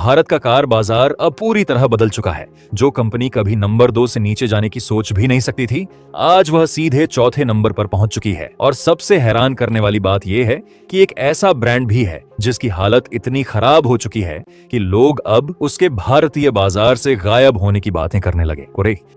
भारत का कार बाजार अब पूरी तरह बदल चुका है। जो कंपनी कभी नंबर 2 से नीचे जाने की सोच भी नहीं सकती थी, आज वह सीधे चौथे नंबर पर पहुंच चुकी है। और सबसे हैरान करने वाली बात यह है कि एक ऐसा ब्रांड भी है जिसकी हालत इतनी खराब हो चुकी है कि लोग अब उसके भारतीय बाजार से गायब होने की बातें करने लगे।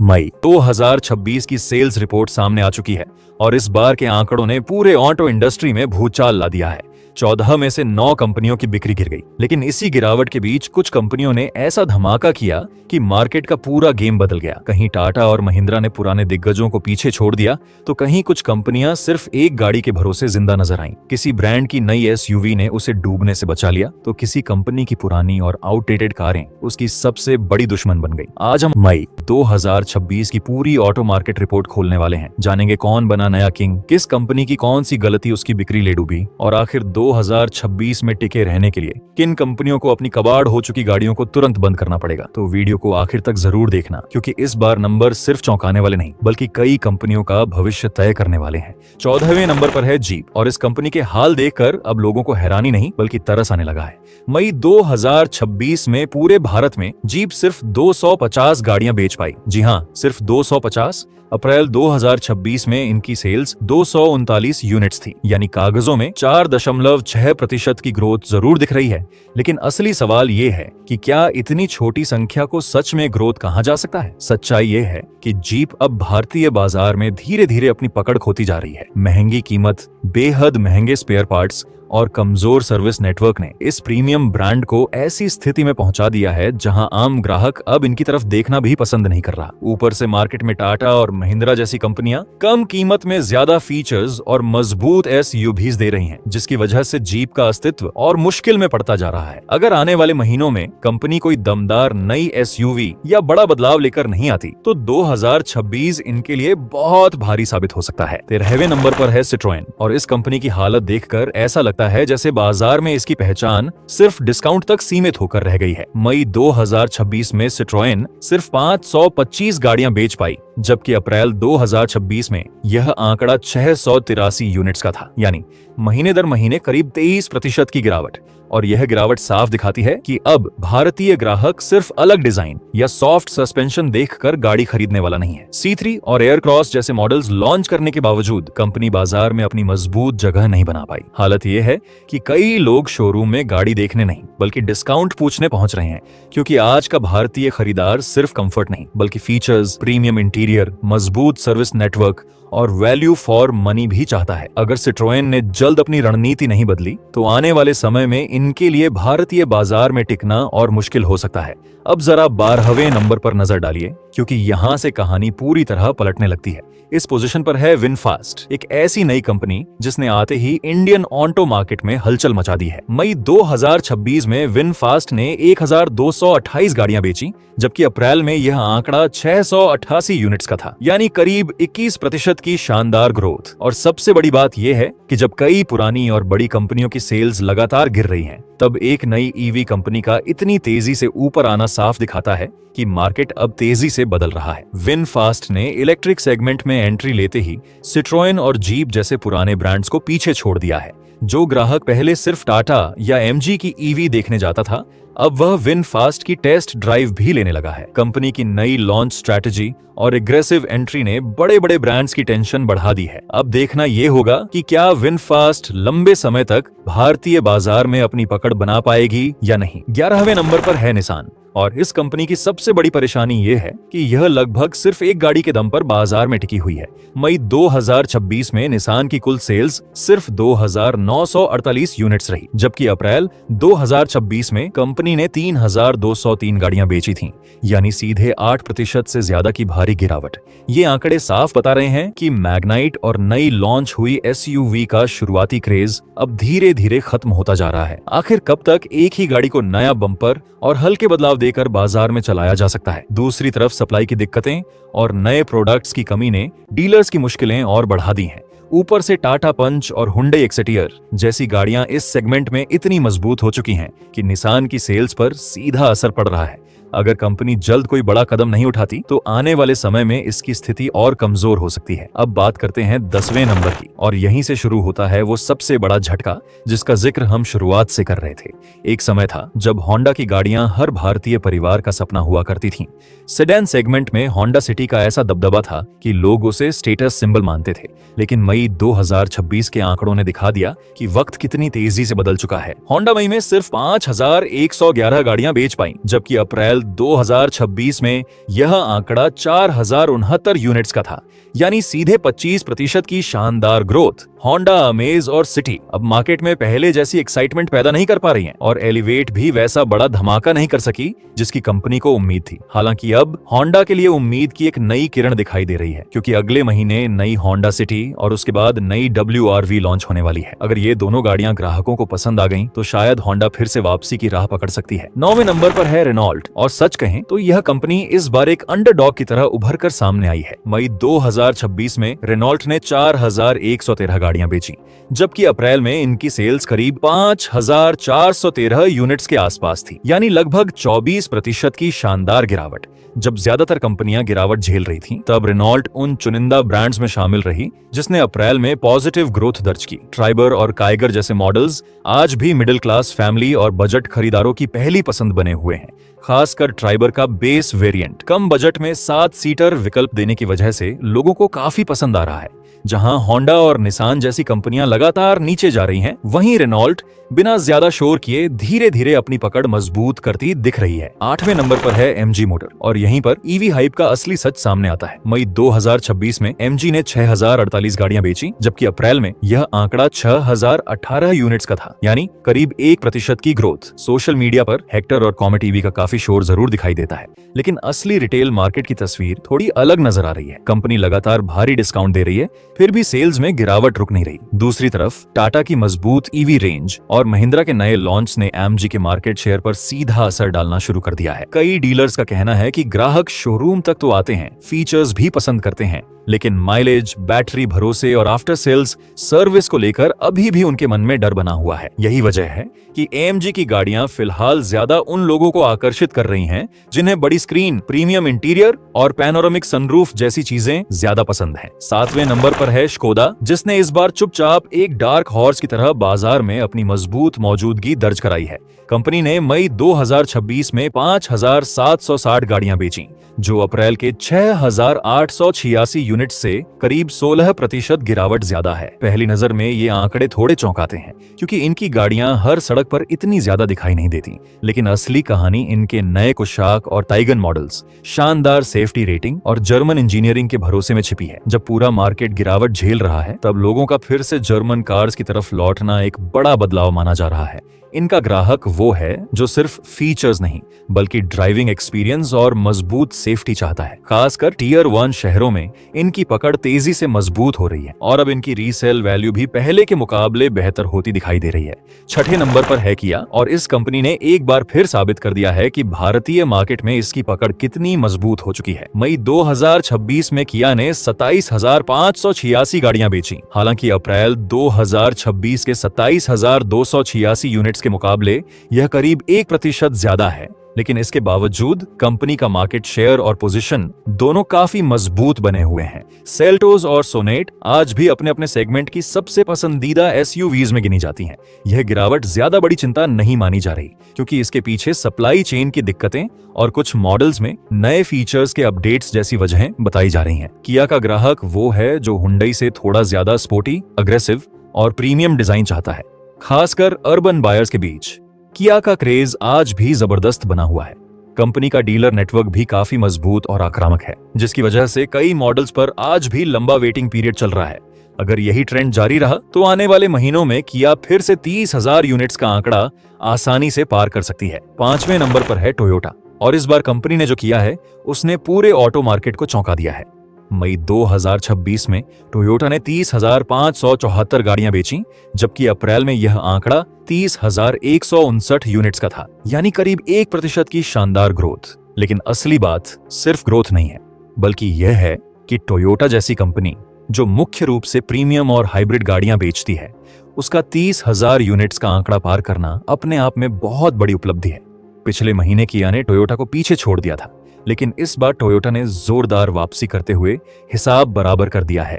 मई 2026 की सेल्स रिपोर्ट सामने आ चुकी है और इस बार के आंकड़ों ने पूरे ऑटो इंडस्ट्री में भूचाल ला दिया है। 14 में से 9 कंपनियों की बिक्री गिर गई। लेकिन इसी गिरावट के बीच कुछ कंपनियों ने ऐसा धमाका किया कि मार्केट का पूरा गेम बदल गया। कहीं टाटा और महिंद्रा ने पुराने दिग्गजों को पीछे छोड़ दिया, तो कहीं कुछ कंपनियां सिर्फ एक गाड़ी के भरोसे जिंदा नजर आईं। किसी ब्रांड की नई एसयूवी ने उसे डूबने से बचा लिया, तो किसी कंपनी की पुरानी और आउटडेटेड कारें उसकी सबसे बड़ी दुश्मन बन गई। आज हम मई 2026 की पूरी ऑटो मार्केट रिपोर्ट खोलने वाले हैं। जानेंगे कौन बना नया किंग, किस कंपनी की कौन सी गलती उसकी बिक्री ले डूबी, और आखिर 2026 में टिके रहने के लिए किन कंपनियों को अपनी कबाड़ हो चुकी गाड़ियों को तुरंत बंद करना पड़ेगा। तो वीडियो को आखिर तक जरूर देखना, क्योंकि इस बार नंबर सिर्फ चौंकाने वाले नहीं बल्कि कई कंपनियों का भविष्य तय करने वाले हैं। 14वें नंबर पर है जीप, और इस कंपनी के हाल देखकर अब लोगों को हैरानी नहीं बल्कि तरस आने लगा है। मई 2026 में पूरे भारत में जीप सिर्फ 250 गाड़ियां बेच पाई। जी हां, सिर्फ 250। अप्रैल 2026 में इनकी सेल्स 239 यूनिट्स थी, यानी कागजों में 4.6% की ग्रोथ जरूर दिख रही है। लेकिन असली सवाल ये है कि क्या इतनी छोटी संख्या को सच में ग्रोथ कहा जा सकता है? सच्चाई ये है कि जीप अब भारतीय बाजार में धीरे धीरे अपनी पकड़ खोती जा रही है। महंगी कीमत, बेहद महंगे स्पेयर पार्ट्स और कमजोर सर्विस नेटवर्क ने इस प्रीमियम ब्रांड को ऐसी स्थिति में पहुंचा दिया है जहां आम ग्राहक अब इनकी तरफ देखना भी पसंद नहीं कर रहा। ऊपर से मार्केट में टाटा और महिंद्रा जैसी कंपनियां कम कीमत में ज्यादा फीचर्स और मजबूत एसयूवीज दे रही हैं, जिसकी वजह से जीप का अस्तित्व और मुश्किल में पड़ता जा रहा है। अगर आने वाले महीनों में कंपनी कोई दमदार नई एसयूवी या बड़ा बदलाव लेकर नहीं आती, तो 2026 इनके लिए बहुत भारी साबित हो सकता है। 13वें नंबर पर है सिट्रोएन, और इस कंपनी की हालत देखकर ऐसा लगता है जैसे बाजार में इसकी पहचान सिर्फ डिस्काउंट तक सीमित होकर रह गई है। मई 2026 में सिट्रोएन सिर्फ 525 गाड़ियां बेच पाई, जबकि अप्रैल 2026 में यह आंकड़ा 683 यूनिट्स का था, यानी महीने दर महीने करीब 23% की गिरावट। और यह गिरावट साफ दिखाती है कि अब भारतीय ग्राहक सिर्फ अलग डिजाइन या सॉफ्ट सस्पेंशन देखकर गाड़ी खरीदने वाला नहीं है। C3 और एयरक्रॉस जैसे मॉडल्स लॉन्च करने के बावजूद कंपनी बाजार में अपनी मजबूत जगह नहीं बना पाई। हालत यह है कि कई लोग शोरूम में गाड़ी देखने नहीं बल्कि डिस्काउंट पूछने पहुंच रहे हैं, क्योंकि आज का भारतीय खरीदार सिर्फ कंफर्ट नहीं बल्कि फीचर्स, प्रीमियम इंटीरियर, मजबूत सर्विस नेटवर्क और वैल्यू फॉर मनी भी चाहता है। अगर सिट्रोएन ने जल्द अपनी रणनीति नहीं बदली, तो आने वाले समय में इनके लिए भारतीय बाजार में टिकना और मुश्किल हो सकता है। अब जरा 12वें नंबर पर नजर डालिए, क्योंकि यहाँ से कहानी पूरी तरह पलटने लगती है। इस पोजीशन पर है विनफास्ट, एक ऐसी नई कंपनी जिसने आते ही इंडियन ऑटो मार्केट में हलचल मचा दी है। मई 2026 में विनफास्ट ने 1228 गाड़ियां बेची, जबकि अप्रैल में यह आंकड़ा 688 यूनिट्स का था, यानी करीब 21% की शानदार ग्रोथ। और सबसे बड़ी बात यह है कि जब कई पुरानी और बड़ी कंपनियों की सेल्स लगातार गिर रही हैं, तब एक नई ईवी कंपनी का इतनी तेजी से ऊपर आना साफ दिखाता है कि मार्केट अब तेजी से बदल रहा है। विनफास्ट ने इलेक्ट्रिक सेगमेंट में एंट्री लेते ही सिट्रोएन और जीप जैसे पुराने ब्रांड्स को पीछे छोड़ दिया है। जो ग्राहक पहले सिर्फ टाटा या एमजी की ईवी देखने जाता था, अब वह विनफास्ट की टेस्ट ड्राइव भी लेने लगा है। कंपनी की नई लॉन्च स्ट्रैटेजी और एग्रेसिव एंट्री ने बड़े बड़े ब्रांड्स की टेंशन बढ़ा दी है। अब देखना यह होगा कि क्या विनफास्ट लंबे समय तक भारतीय बाजार में अपनी पकड़ बना पाएगी या नहीं। 11वें नंबर पर है निसान, और इस कंपनी की सबसे बड़ी परेशानी यह है कि यह लगभग सिर्फ एक गाड़ी के दम पर बाजार में टिकी हुई है। मई 2026 में निसान की कुल सेल्स सिर्फ 2948 यूनिट्स रही, जबकि अप्रैल 2026 में कंपनी ने 3203 गाड़ियां बेची थीं, यानी सीधे 8% से ज्यादा की भारी गिरावट। ये आंकड़े साफ बता रहे हैं कि मैग्नाइट और नई लॉन्च हुई एसयूवी का शुरुआती क्रेज अब धीरे धीरे खत्म होता जा रहा है। आखिर कब तक एक ही गाड़ी को नया बम्पर और हल्के बदलाव देकर बाजार में चलाया जा सकता है? दूसरी तरफ सप्लाई की दिक्कतें और नए प्रोडक्ट्स की कमी ने डीलर्स की मुश्किलें और बढ़ा दी हैं। ऊपर से टाटा पंच और हुंडई एक्सेटियर जैसी गाड़ियां इस सेगमेंट में इतनी मजबूत हो चुकी हैं कि निसान की सेल्स पर सीधा असर पड़ रहा है। अगर कंपनी जल्द कोई बड़ा कदम नहीं उठाती तो आने वाले समय में इसकी स्थिति और कमजोर हो सकती है। अब बात करते हैं 10वें नंबर की, और यहीं से शुरू होता है वो सबसे बड़ा झटका जिसका जिक्र हम शुरुआत से कर रहे थे। एक समय था जब होंडा की गाड़ियां हर भारतीय परिवार का सपना हुआ करती थीं। सेडान सेगमेंट में होंडा सिटी का ऐसा दबदबा था कि लोग उसे स्टेटस सिंबल मानते थे। लेकिन मई 2026 के आंकड़ों ने दिखा दिया कि वक्त कितनी तेजी से बदल चुका है। होंडा मई में सिर्फ 5111 गाड़ियां बेच पाई, जबकि अप्रैल 2026 में यह आंकड़ा 4069 यूनिट्स का था, यानी सीधे 25% की शानदार ग्रोथ। होंडा, अमेज और सिटी अब मार्केट में पहले जैसी एक्साइटमेंट पैदा नहीं कर पा रही हैं, और एलिवेट भी वैसा बड़ा धमाका नहीं कर सकी जिसकी कंपनी को उम्मीद थी। हालांकि अब होंडा के लिए उम्मीद की एक नई किरण दिखाई दे रही है, क्योंकि अगले महीने नई होंडा सिटी और उसके बाद नई WRV लॉन्च होने वाली है। अगर ये दोनों गाड़ियां ग्राहकों को पसंद आ गईं, तो शायद होंडा फिर से वापसी की राह पकड़ सकती है। 9वें नंबर पर है रेनॉल्ट, और सच कहें तो यह कंपनी इस बार एक अंडरडॉग की तरह उभर कर सामने आई है। मई 2026 में रेनॉल्ट ने 4113 गाड़ियां बेची, जबकि अप्रैल में इनकी सेल्स करीब 5413 यूनिट्स के आसपास थी, यानी लगभग 24% की शानदार गिरावट। जब ज्यादातर कंपनियां गिरावट झेल रही थीं, तब रेनॉल्ट उन चुनिंदा ब्रांड्स में शामिल रही जिसने अप्रैल में पॉजिटिव ग्रोथ दर्ज की। ट्राइबर और काइगर जैसे मॉडल्स आज भी मिडिल क्लास, फैमिली और बजट खरीदारों की पहली पसंद बने हुए हैं। खासकर ट्राइबर का बेस वेरिएंट कम बजट में 7 सीटर विकल्प देने की वजह से लोगों को काफी पसंद आ रहा है। जहां होंडा और निसान जैसी कंपनियां लगातार नीचे जा रही हैं, वहीं रेनॉल्ट बिना ज्यादा शोर किए धीरे धीरे अपनी पकड़ मजबूत करती दिख रही है। 8वें नंबर पर है MG मोटर, और यहीं पर ईवी हाइप का असली सच सामने आता है। मई 2026 में MG ने 6048 गाड़ियां बेची, जबकि अप्रैल में यह आंकड़ा 6018 यूनिट्स का था, यानी करीब 1% की growth. Social media per hectare और कॉमेट ईवी का काफी शोर जरूर दिखाई देता है, लेकिन असली रिटेल मार्केट की तस्वीर थोड़ी अलग नजर आ रही है। कंपनी लगातार भारी डिस्काउंट दे रही है, फिर भी सेल्स में गिरावट रुक नहीं रही। दूसरी तरफ टाटा की मजबूत ईवी रेंज और महिंद्रा के नए लॉन्च ने AMG के मार्केट शेयर पर सीधा असर डालना शुरू कर दिया है। कई डीलर्स का कहना है कि ग्राहक शोरूम तक तो आते हैं, फीचर्स भी पसंद करते हैं, लेकिन माइलेज, बैटरी भरोसे और आफ्टर सेल्स सर्विस को लेकर अभी भी उनके मन में डर बना हुआ है। यही वजह है कि AMG की गाड़ियां फिलहाल ज्यादा उन लोगों को आकर्षित कर रही हैं जिन्हें बड़ी स्क्रीन, प्रीमियम इंटीरियर और पैनोरामिक सनरूफ जैसी चीजें ज्यादा पसंद हैं। 7वें नंबर पर है स्कोदा, जिसने इस बार चुपचाप एक डार्क हॉर्स की तरह बाजार में अपनी मजबूत मौजूदगी दर्ज कराई है। कंपनी ने मई 2026 में 5760 गाड़ियां बेची, जो अप्रैल के 6886 यूनिट से करीब 16% गिरावट ज्यादा है। पहली नजर में ये आंकड़े थोड़े चौंकाते हैं, क्योंकि इनकी गाड़ियां हर सड़क पर इतनी ज्यादा दिखाई नहीं देती, लेकिन असली कहानी इनके नए कुशाक और टाइगन मॉडल्स, शानदार सेफ्टी रेटिंग और जर्मन इंजीनियरिंग के भरोसे में छिपी है। जब पूरा मार्केट गिरावट झेल रहा है, तब लोगों का फिर से जर्मन कार्स की तरफ लौटना एक बड़ा बदलाव माना जा रहा है। इनका ग्राहक वो है जो सिर्फ फीचर्स नहीं, बल्कि ड्राइविंग एक्सपीरियंस और मजबूत सेफ्टी चाहता है। खासकर टियर 1 शहरों में इनकी पकड़ तेजी से मजबूत हो रही है, और अब इनकी रीसेल वैल्यू भी पहले के मुकाबले बेहतर होती दिखाई दे रही है। 6ठे नंबर पर है किया, और इस कंपनी ने एक बार फिर साबित कर दिया है कि भारतीय मार्केट में इसकी पकड़ कितनी मजबूत हो चुकी है। मई 2026 में किया ने 27,586 गाड़ियां बेची। हालांकि अप्रैल 2026 के 27,286 यूनिट्स के मुकाबले यह करीब 1% ज्यादा है, लेकिन इसके बावजूद कंपनी का मार्केट शेयर और पोजीशन दोनों काफी मजबूत बने हुए हैं। सेल्टोस और सोनेट आज भी अपने अपने सेगमेंट की सबसे पसंदीदा SUVs में गिनी जाती हैं। यह गिरावट ज्यादा बड़ी चिंता नहीं मानी जा रही, क्योंकि इसके पीछे सप्लाई चेन की दिक्कतें और कुछ मॉडल्स में नए फीचर्स के अपडेट्स जैसी वजहें बताई जा रही हैं। किया का ग्राहक वो है जो हुंडई से थोड़ा ज्यादा स्पोर्टी, अग्रेसिव और प्रीमियम डिजाइन चाहता है। खासकर अर्बन बायर्स के बीच किया का क्रेज आज भी जबरदस्त बना हुआ है। कंपनी का डीलर नेटवर्क भी काफी मजबूत और आक्रामक है, जिसकी वजह से कई मॉडल्स पर आज भी लंबा वेटिंग पीरियड चल रहा है। अगर यही ट्रेंड जारी रहा, तो आने वाले महीनों में किया फिर से 30,000 यूनिट्स का आंकड़ा आसानी से पार कर सकती है। 5वें नंबर पर है टोयोटा, और इस बार कंपनी ने जो किया है उसने पूरे ऑटो मार्केट को चौंका दिया है। मई 2026 में टोयोटा ने 30,574 गाड़ियां बेची, जबकि अप्रैल में यह आंकड़ा 30,159 यूनिट्स का था, यानी करीब 1% की शानदार ग्रोथ। लेकिन असली बात सिर्फ ग्रोथ नहीं है, बल्कि यह है कि टोयोटा जैसी कंपनी जो मुख्य रूप से प्रीमियम और हाइब्रिड गाड़ियां बेचती है, उसका 30,000 यूनिट्स का आंकड़ा पार करना अपने आप में बहुत बड़ी उपलब्धि है। पिछले महीने किया ने टोयोटा को पीछे छोड़ दिया था, लेकिन इस बार टोयोटा ने जोरदार वापसी करते हुए हिसाब बराबर कर दिया है।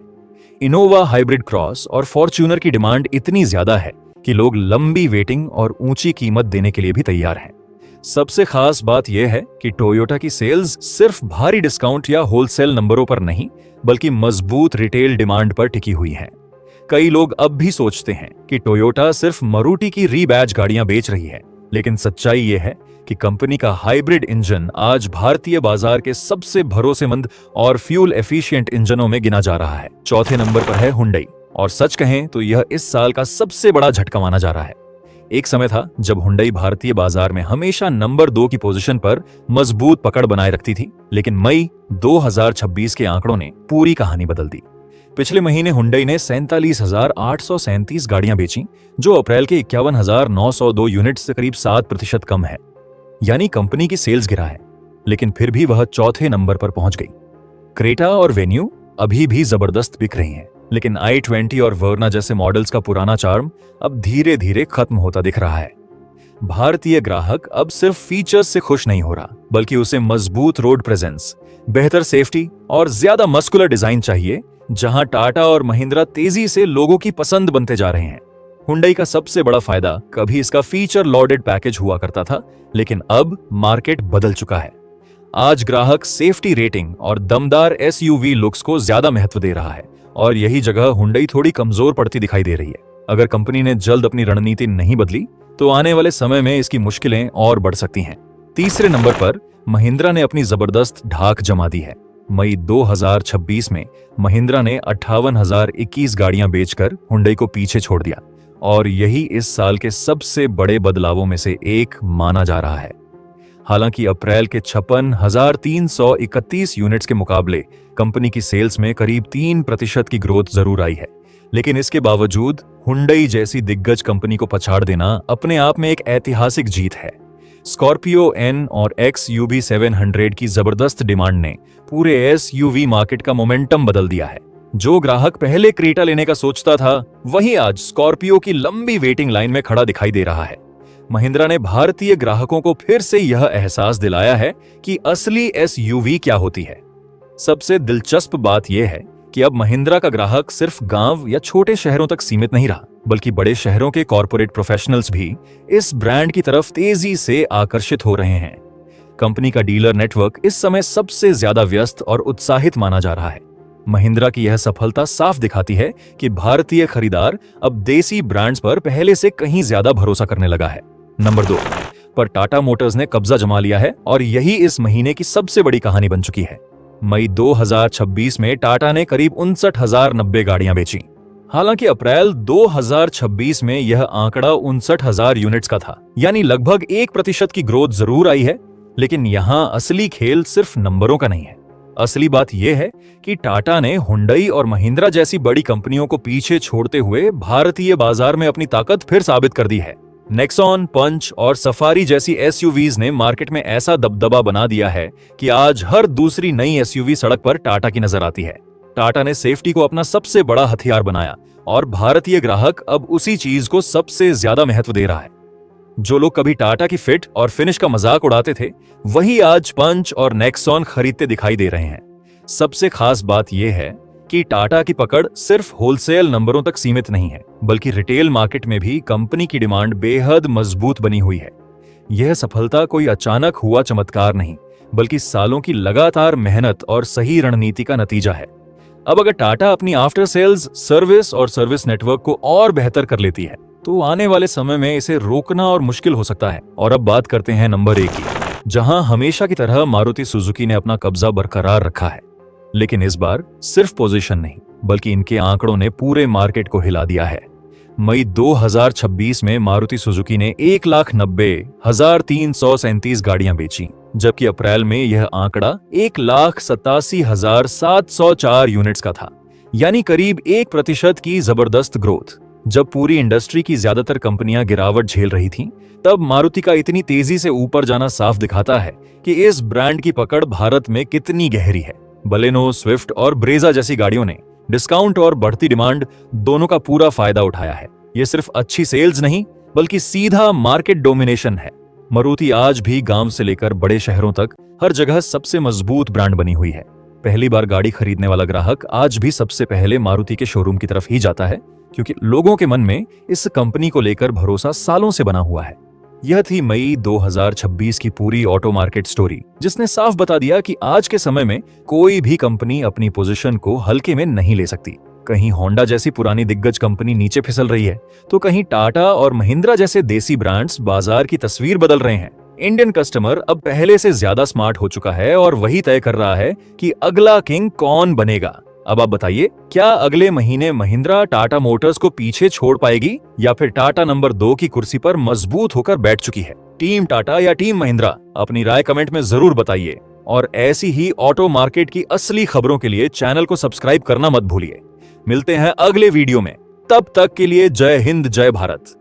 इनोवा हाइब्रिड क्रॉस और फॉर्च्यूनर की डिमांड इतनी ज्यादा है कि लोग लंबी वेटिंग और ऊंची कीमत देने के लिए भी तैयार हैं। सबसे खास बात यह है कि टोयोटा की सेल्स सिर्फ भारी डिस्काउंट या होलसेल नंबरों पर नहीं, बल्कि मजबूत रिटेल डिमांड पर टिकी हुई है। कई लोग अब भी सोचते हैं कि टोयोटा सिर्फ मारुति की रीबैज गाड़ियां बेच रही है, लेकिन सच्चाई यह है कि कंपनी का हाइब्रिड इंजन आज भारतीय बाजार के सबसे भरोसेमंद और फ्यूल एफिशिएंट इंजनों में गिना जा रहा है। चौथे नंबर पर है हुंडई, और सच कहें तो यह इस साल का सबसे बड़ा झटका माना जा रहा है। एक समय था जब हुंडई भारतीय बाजार में हमेशा नंबर 2 की पोजीशन पर मजबूत पकड़ बनाए रखती थी, लेकिन मई 2026 के आंकड़ों ने पूरी कहानी बदल दी। पिछले महीने हुंडई ने 47,837 गाड़ियां बेची, जो अप्रैल के 51,902 यूनिट से करीब 7% कम है। यानी कंपनी की सेल्स गिरा है, लेकिन फिर भी वह चौथे नंबर पर पहुंच गई। क्रेटा और वेन्यू अभी भी जबरदस्त बिक रही हैं, लेकिन i20 और वर्ना जैसे मॉडल्स का पुराना चार्म अब धीरे धीरे खत्म होता दिख रहा है। भारतीय ग्राहक अब सिर्फ फीचर्स से खुश नहीं हो रहा, बल्कि उसे मजबूत रोड प्रेजेंस, बेहतर सेफ्टी और ज्यादा मस्कुलर डिजाइन चाहिए, जहां टाटा और महिंद्रा तेजी से लोगों की पसंद बनते जा रहे हैं। हुंडई का सबसे बड़ा फायदा कभी इसका फीचर लॉडेड पैकेज हुआ करता था, लेकिन अब मार्केट बदल चुका है। आज ग्राहक सेफ्टी रेटिंग और दमदार एसयूवी लुक्स को ज्यादा महत्व दे रहा है, और यही जगह हुंडई थोड़ी कमजोर पड़ती दिखाई दे रही है। अगर कंपनी ने जल्द अपनी रणनीति नहीं बदली तो आने वाले समय में इसकी मुश्किलें और बढ़ सकती हैं। तीसरे नंबर पर महिंद्रा ने अपनी जबरदस्त ढाक जमा दी है। मई 2026 में महिंद्रा ने 58,021 गाड़ियां बेचकर हुंडई को पीछे छोड़ दिया, और यही इस साल के सबसे बड़े बदलावों में से एक माना जा रहा है। हालांकि अप्रैल के 56,331 यूनिट्स के मुकाबले कंपनी की सेल्स में करीब 3% की ग्रोथ जरूर आई है, लेकिन इसके बावजूद हुंडई जैसी दिग्गज कंपनी को पछाड़ देना अपने आप में एक ऐतिहासिक जीत है। स्कॉर्पियो एन और XUV 700 की जबरदस्त डिमांड ने पूरे SUV मार्केट का मोमेंटम बदल दिया है। जो ग्राहक पहले क्रेटा लेने का सोचता था, वही आज स्कॉर्पियो की लंबी वेटिंग लाइन में खड़ा दिखाई दे रहा है। महिंद्रा ने भारतीय ग्राहकों को फिर से यह एहसास दिलाया है कि असली SUV क्या होती है। सबसे दिलचस्प बात यह है कि अब महिंद्रा का ग्राहक सिर्फ गांव या छोटे शहरों तक सीमित नहीं रहा, बल्कि बड़े शहरों के कॉरपोरेट प्रोफेशनल्स भी इस ब्रांड की तरफ तेजी से आकर्षित हो रहे हैं। कंपनी का डीलर नेटवर्क इस समय सबसे ज्यादा व्यस्त और उत्साहित माना जा रहा है। महिंद्रा की यह सफलता साफ दिखाती है कि भारतीय खरीदार अब देसी ब्रांड्स पर पहले से कहीं ज्यादा भरोसा करने लगा है। नंबर 2 पर टाटा मोटर्स ने कब्जा जमा लिया है, और यही इस महीने की सबसे बड़ी कहानी बन चुकी है। मई 2026 में टाटा ने करीब 59,090 गाड़ियां बेची। हालांकि अप्रैल 2026 में यह आंकड़ा 59,000 यूनिट्स का था, यानी लगभग 1% की ग्रोथ जरूर आई है, लेकिन यहां असली खेल सिर्फ नंबरों का नहीं है। असली बात यह है कि टाटा ने हुंडई और महिंद्रा जैसी बड़ी कंपनियों को पीछे छोड़ते हुए भारतीय बाजार में अपनी ताकत फिर साबित कर दी है। नेक्सॉन, पंच और सफारी जैसी SUVs ने मार्केट में ऐसा दबदबा बना दिया है कि आज हर दूसरी नई SUV सड़क पर टाटा की नजर आती है। टाटा ने सेफ्टी को अपना सबसे बड़ा हथियार बनाया, और भारतीय ग्राहक अब उसी चीज को सबसे ज्यादा महत्व दे रहा है। जो लोग कभी टाटा की फिट और फिनिश का मजाक उड़ाते थे, वही आज पंच और नेक्सॉन खरीदते दिखाई दे रहे हैं। सबसे खास बात यह है कि टाटा की पकड़ सिर्फ होलसेल नंबरों तक सीमित नहीं है, बल्कि रिटेल मार्केट में भी कंपनी की डिमांड बेहद मजबूत बनी हुई है। यह सफलता कोई अचानक हुआ चमत्कार नहीं, बल्कि सालों की लगातार मेहनत और सही रणनीति का नतीजा है। अब अगर टाटा अपनी आफ्टर सेल्स सर्विस और सर्विस नेटवर्क को और बेहतर कर लेती है, तो आने वाले समय में इसे रोकना और मुश्किल हो सकता है। और अब बात करते हैं नंबर 1 की, जहां हमेशा की तरह मारुति सुजुकी ने अपना कब्जा बरकरार रखा है। लेकिन इस बार सिर्फ पोजीशन नहीं, बल्कि इनके आंकड़ों ने पूरे मार्केट को हिला दिया है। मई 2026 में मारुति सुजुकी ने 1,90,337 गाड़ियां बेची, जबकि अप्रैल में यह आंकड़ा 1,87,704 यूनिट्स का था, यानी करीब 1% की जबरदस्त ग्रोथ। जब पूरी इंडस्ट्री की ज्यादातर कंपनियां गिरावट झेल रही थीं, तब मारुति का इतनी तेजी से ऊपर जाना साफ दिखाता है कि इस ब्रांड की पकड़ भारत में कितनी गहरी है। बलेनो, स्विफ्ट और ब्रेजा जैसी गाड़ियों ने डिस्काउंट और बढ़ती डिमांड दोनों का पूरा फायदा उठाया है। यह सिर्फ अच्छी सेल्स नहीं, बल्कि सीधा मार्केट डोमिनेशन है। मारुति आज भी गांव से लेकर बड़े शहरों तक हर जगह सबसे मजबूत ब्रांड बनी हुई है। पहली बार गाड़ी खरीदने वाला ग्राहक आज भी सबसे पहले मारुति के शोरूम की तरफ ही जाता है, क्योंकि लोगों के मन में इस कंपनी को लेकर भरोसा सालों से बना हुआ है। यह थी मई 2026 की पूरी ऑटो मार्केट स्टोरी, जिसने साफ बता दिया कि आज के समय में कोई भी कंपनी अपनी पोजीशन को हल्के में नहीं ले सकती। कहीं होंडा जैसी पुरानी दिग्गज कंपनी नीचे फिसल रही है, तो कहीं टाटा और महिंद्रा जैसे देसी ब्रांड्स बाजार की तस्वीर बदल रहे हैं। इंडियन कस्टमर अब पहले से ज्यादा स्मार्ट हो चुका है और वही तय कर रहा है कि अगला किंग कौन बनेगा। अब आप बताइए, क्या अगले महीने महिंद्रा टाटा मोटर्स को पीछे छोड़ पाएगी या फिर टाटा नंबर 2 की कुर्सी पर मजबूत होकर बैठ चुकी है? टीम टाटा या टीम महिंद्रा, अपनी राय कमेंट में जरूर बताइए। और ऐसी ही ऑटो मार्केट की असली खबरों के लिए चैनल को सब्सक्राइब करना मत भूलिए। मिलते हैं अगले वीडियो में, तब तक के लिए जय हिंद जय भारत।